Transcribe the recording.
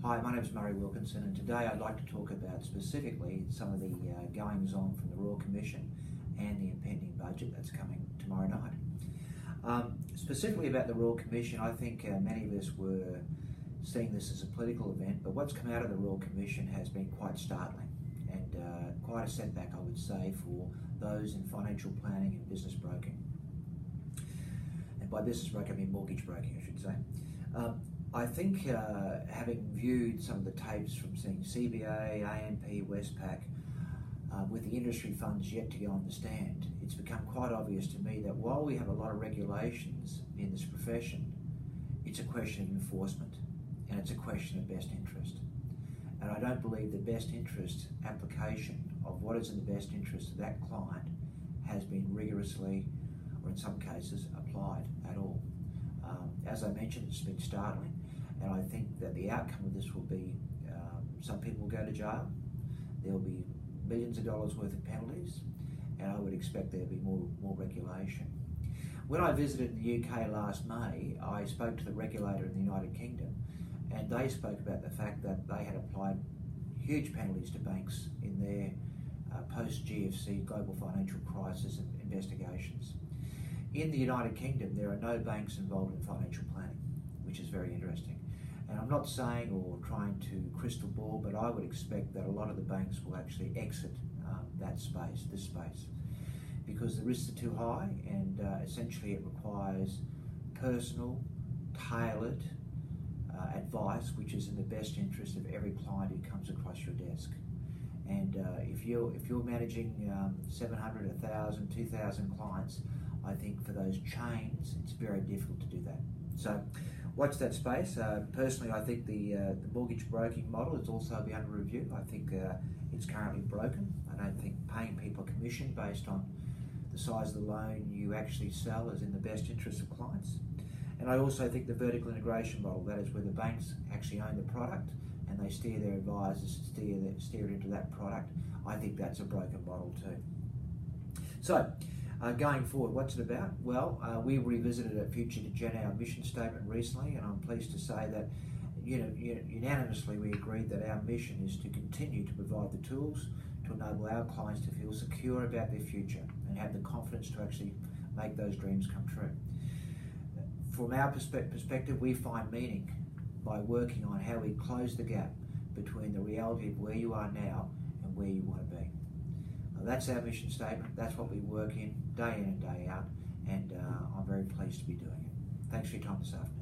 Hi, my name is Murray Wilkinson, and today I'd like to talk about specifically some of the goings on from the Royal Commission and the impending budget that's coming tomorrow night. Specifically about the Royal Commission, I think many of us were seeing this as a political event, but what's come out of the Royal Commission has been quite startling and quite a setback, I would say, for those in financial planning and business broking. And by business broking, I mean mortgage broking, I should say. I think having viewed some of the tapes from seeing CBA, AMP, Westpac, with the industry funds yet to go on the stand, it's become quite obvious to me that while we have a lot of regulations in this profession, it's a question of enforcement and it's a question of best interest. And I don't believe the best interest application of what is in the best interest of that client has been rigorously, or in some cases, applied at all. As I mentioned, it's been startling, and I think that the outcome of this will be some people will go to jail, there will be millions of dollars worth of penalties, and I would expect there will be more regulation. When I visited the UK last May, I spoke to the regulator in the United Kingdom, and they spoke about the fact that they had applied huge penalties to banks in their post-GFC global financial crisis investigations. In the United Kingdom, there are no banks involved in financial planning, which is very interesting. And I'm not saying or trying to crystal ball, but I would expect that a lot of the banks will actually exit this space, because the risks are too high, and essentially it requires personal, tailored advice, which is in the best interest of every client who comes across your desk. And if you're managing 700, 1,000, 2,000 clients, I think for those chains, it's very difficult to do that. So watch that space. Personally, I think the mortgage broking model is also be under review. I think it's currently broken. I don't think paying people a commission based on the size of the loan you actually sell is in the best interest of clients. And I also think the vertical integration model, that is where the banks actually own the product and they steer their advisors to steer it into that product, I think that's a broken model too. So, going forward, what's it about? Well, we revisited at Future to Gen our mission statement recently, and I'm pleased to say that unanimously we agreed that our mission is to continue to provide the tools to enable our clients to feel secure about their future and have the confidence to actually make those dreams come true. From our perspective, we find meaning by working on how we close the gap between the reality of where you are now and where you want to be. That's our mission statement. That's what we work in and day out, and I'm very pleased to be doing it. Thanks for your time this afternoon.